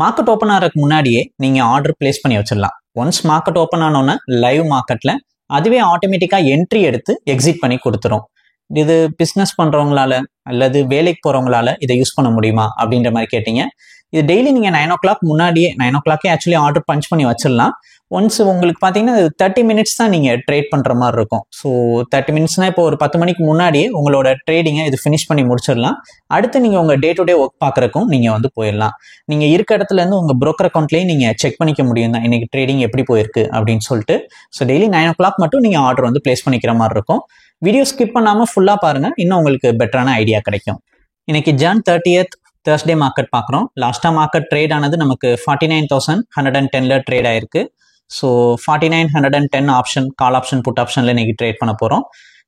Market open ஆகிறதுக்கு முன்னாடியே நீங்கள் ஆர்டர் பிளேஸ் பண்ணி வச்சிடலாம். ஒன்ஸ் மார்க்கெட் ஓப்பன் ஆனோன்னா லைவ் மார்க்கெட்டில் அதுவே ஆட்டோமேட்டிக்காக என்ட்ரி எடுத்து எக்ஸிட் பண்ணி கொடுத்துரும். இது பிஸ்னஸ் பண்ணுறவங்களால அல்லது வேலைக்கு போகிறவங்களால இதை யூஸ் பண்ண முடியுமா அப்படின்ற மாதிரி கேட்டீங்க. இது டெய்லி நீங்கள் 9 o'clock முன்னாடியே 9 o'clock ஆக்சுவலி ஆர்டர் பஞ்ச் பண்ணி வச்சிடலாம். ஒன்ஸ் உங்களுக்கு பார்த்தீங்கன்னா 30 minutes தான் நீங்கள் ட்ரேட் பண்ணுற மாதிரி இருக்கும். ஸோ 30 minutesனால் இப்போ ஒரு 10 மணிக்கு முன்னாடியே உங்களோட ட்ரேடிங்கை இது ஃபினிஷ் பண்ணி முடிச்சிடலாம். அடுத்து நீங்கள் உங்கள் டே டு டே ஒர்க் பார்க்குறக்கும் நீங்கள் போயிடலாம். நீங்கள் இருக்க இடத்துலேருந்து உங்கள் broker அக்கௌண்ட்லேயே நீங்கள் செக் பண்ணிக்க முடியும் தான் இன்றைக்கி ட்ரேடிங் எப்படி போயிருக்கு அப்படின்னு சொல்லிட்டு. ஸோ டெய்லி 9 o'clock மட்டும் நீங்கள் ஆர்டர் பிளேஸ் பண்ணிக்கிற மாதிரி இருக்கும். வீடியோ ஸ்கிப் பண்ணாமல் ஃபுல்லாக பாருங்கள், இன்னும் உங்களுக்கு பெட்டரான ஐடியா கிடைக்கும். இன்றைக்கி Jan 30th Thursday மார்க்கெட் பார்க்குறோம். லாஸ்ட்டாக மார்க்கெட் ட்ரேட் ஆனது நமக்கு 49,110 ட்ரேட் ஆயிருக்கு. So 49,110 option call option put ஆப்ஷனில் இன்றைக்கி ட்ரேட் பண்ண போகிறோம்.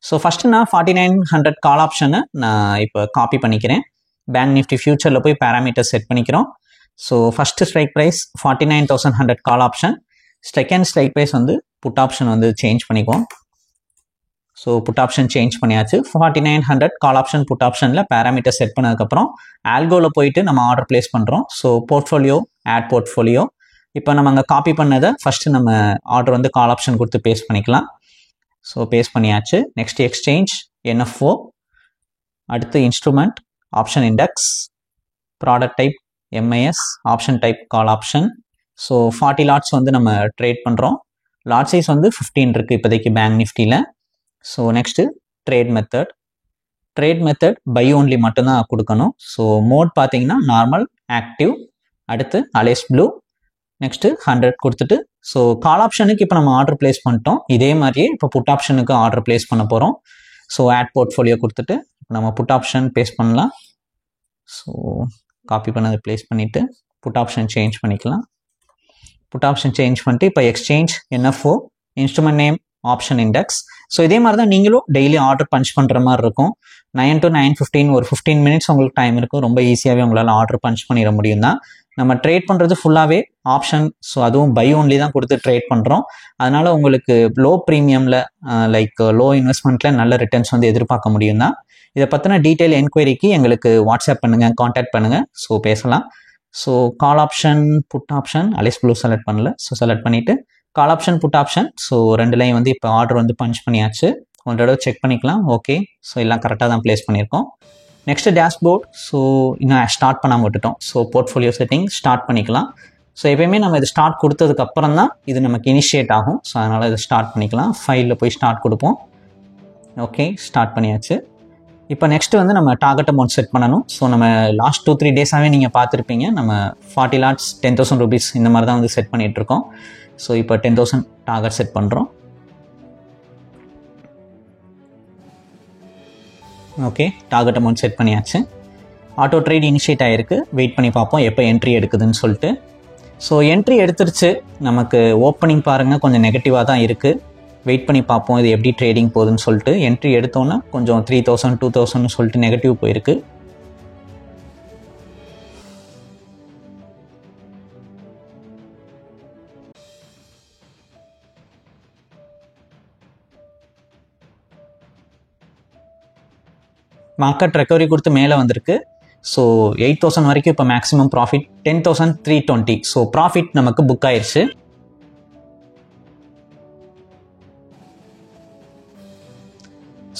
ஸோ ஃபஸ்ட்டு நான் 4900 கால் ஆப்ஷனை நான் இப்போ காப்பி பண்ணிக்கிறேன். பேங்க் நிஃப்டி ஃபியூச்சரில் போய் பேராமீட்டர் செட் பண்ணிக்கிறோம். So first strike price 49,100 call option. Second strike price put option change பண்ணிக்குவோம். ஸோ புட் ஆப்ஷன் சேஞ்ச் பண்ணியாச்சு. 4900 கால் ஆப்ஷன் புட் ஆப்ஷனில் பேராமீட்டர் செட் பண்ணதுக்கப்புறம் ஆல்கோவில் போயிட்டு நம்ம ஆர்டர் பிளேஸ் பண்ணுறோம். ஸோ போர்ட்ஃபோலியோ ஆட் போர்ட்ஃபோலியோ இப்போ நம்ம அங்கே காப்பி பண்ணதை ஃபஸ்ட்டு நம்ம ஆர்டர் கால் ஆப்ஷன் கொடுத்து பேஸ்ட் பண்ணிக்கலாம். ஸோ பேஸ்ட் பண்ணியாச்சு. நெக்ஸ்ட் எக்ஸ்சேஞ்ச் NFO, அடுத்து instrument option index, product type MIS, option type call option. So 40 lots நம்ம ட்ரேட் பண்ணுறோம். லாட் சைஸ் 15 இருக்குது இப்போதைக்கு பேங்க் நிஃப்டியில். So next trade method buy only மட்டும்தான் கொடுக்கணும். ஸோ மோட் பார்த்தீங்கன்னா நார்மல், ஆக்டிவ், அடுத்து அலேஸ் ப்ளூ, நெக்ஸ்ட்டு 100 கொடுத்துட்டு. ஸோ கால் ஆப்ஷனுக்கு இப்போ நம்ம ஆர்டர் பிளேஸ் பண்ணிட்டோம். இதே மாதிரியே இப்போ புட் ஆப்ஷனுக்கு ஆர்டர் பிளேஸ் பண்ண போகிறோம். ஸோ ஆட் போர்ட்ஃபோலியோ கொடுத்துட்டு நம்ம புட் ஆப்ஷன் பேஸ்ட் பண்ணலாம். ஸோ காப்பி பண்ணதை பிளேஸ் பண்ணிவிட்டு புட் ஆப்ஷன் சேஞ்ச் பண்ணிக்கலாம். புட் ஆப்ஷன் சேஞ்ச் பண்ணிட்டு இப்போ exchange NFO, instrument name option index. So இதே மாதிரி தான் நீங்களும் டெய்லி ஆர்டர் பஞ்ச் பண்ணுற மாதிரி இருக்கும். 9 to 9:15 ஒரு 15 minutes உங்களுக்கு டைம் இருக்கும். ரொம்ப ஈஸியாகவே உங்களால் ஆர்டர் பஞ்ச் பண்ணிட முடியும் தான். நம்ம ட்ரேட் பண்ணுறது ஃபுல்லாகவே ஆப்ஷன். ஸோ அதுவும் பை ஓன்லி தான் கொடுத்து ட்ரேட் பண்ணுறோம். அதனால் உங்களுக்கு லோ ப்ரீமியமில் லைக் லோ இன்வெஸ்ட்மெண்ட்டில் நல்ல ரிட்டர்ன்ஸ் எதிர்பார்க்க முடியும் தான். இதை பற்றின டீட்டெயில் என்கொயரிக்கு எங்களுக்கு வாட்ஸ்அப் பண்ணுங்கள், காண்டாக்ட் பண்ணுங்கள். ஸோ பேசலாம். So call option put option Alice Blue select பண்ணல. ஸோ செலக்ட் பண்ணிவிட்டு call option put option. So ரெண்டுலையும் இப்போ ஆர்டர் பஞ்ச் பண்ணியாச்சு. ஒரு தடவை செக் பண்ணிக்கலாம். ஓகே, ஸோ எல்லாம் கரெக்டாக தான் பிளேஸ் பண்ணியிருக்கோம். Next dashboard. ஸோ இன்னும் ஸ்டார்ட் பண்ணாமல் விட்டுட்டோம். ஸோ போர்ட்ஃபோலியோ செட்டிங் ஸ்டார்ட் பண்ணிக்கலாம். ஸோ எப்பயுமே நம்ம இது ஸ்டார்ட் கொடுத்ததுக்கு அப்புறம் தான் இது நமக்கு இனிஷியேட் ஆகும். ஸோ அதனால் இதை ஸ்டார்ட் பண்ணிக்கலாம். ஃபைலில் போய் ஸ்டார்ட் கொடுப்போம். ஓகே, ஸ்டார்ட் பண்ணியாச்சு. இப்போ நெக்ஸ்ட்டு நம்ம டார்கெட் அமௌண்ட் செட் பண்ணணும். ஸோ நம்ம லாஸ்ட் 2-3 டேஸாகவே நீங்கள் பார்த்துருப்பீங்க. நம்ம 40 லாட்ஸ் 10,000 rupees இந்த மாதிரி தான் செட் பண்ணிகிட்ருக்கோம். ஸோ இப்போ 10,000 டார்கெட் செட் பண்ணுறோம். ஓகே, டார்கெட் அமௌண்ட் செட் பண்ணியாச்சு. ஆட்டோ ட்ரேட் இனிஷியேட் ஆகிருக்கு. வெயிட் பண்ணி பார்ப்போம் எப்போ என்ட்ரி எடுக்குதுன்னு சொல்லிட்டு. ஸோ என்ட்ரி எடுத்துருச்சு. நமக்கு ஓப்பனிங் பாருங்கள் கொஞ்சம் நெகட்டிவாக தான் இருக்குது. வெயிட் பண்ணி பார்ப்போம் இது எப்படி ட்ரேடிங் போகுதுன்னு சொல்லிட்டு. என்ட்ரி எடுத்தோன்னா கொஞ்சம் 3,000 2,000 சொல்லிட்டு நெகட்டிவ் போயிருக்கு. மார்க்கெட் ரெக்கவரி கொடுத்து மேலே வந்திருக்கு. ஸோ 8,000 வரைக்கும் இப்போ மேக்ஸிமம் ப்ராஃபிட் 10,320. ஸோ ப்ராஃபிட் நமக்கு புக் ஆயிடுச்சு.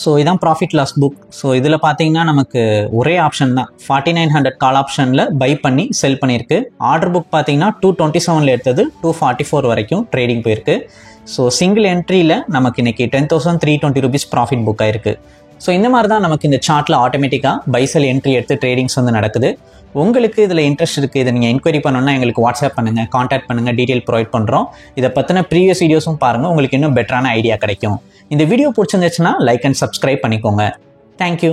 ஸோ இதான் ப்ராஃபிட் லாஸ் புக். ஸோ இதில் பார்த்தீங்கன்னா நமக்கு ஒரே ஆப்ஷன் தான் 4900 கால் ஆப்ஷனில் பை பண்ணி செல் பண்ணியிருக்கு. ஆர்டர் புக் பார்த்தீங்கன்னா 227 எடுத்தது 244 வரைக்கும் ட்ரேடிங் போயிருக்கு. ஸோ சிங்கிள் என்ட்ரியில் நமக்கு இன்றைக்கி 10,320 rupees ப்ராஃபிட் புக் ஆயிருக்கு. ஸோ இந்த மாதிரி தான் நமக்கு இந்த சார்ட்டில் ஆட்டோமேட்டிக்காக பை செல் என்ட்ரி எடுத்து ட்ரேடிங்ஸ் நடக்குது. உங்களுக்கு இதில் இன்ட்ரெஸ்ட் இருக்குது, இதை நீங்கள் என்கொயரி பண்ணணும்னா எங்களுக்கு வாட்ஸ்அப் பண்ணுங்கள், காண்டாக்ட் பண்ணுங்கள், டீட்டெயில் ப்ரொவைட் பண்ணுறோம். இதை பற்றின ப்ரீவியஸ் வீடியோஸும் பாருங்கள், உங்களுக்கு இன்னும் பெட்டரான ஐடியா கிடைக்கும். இந்த வீடியோ பிடிச்சிருந்துச்சுன்னா லைக் அண்ட் சப்ஸ்கிரைப் பண்ணிக்கோங்க. தேங்க்யூ.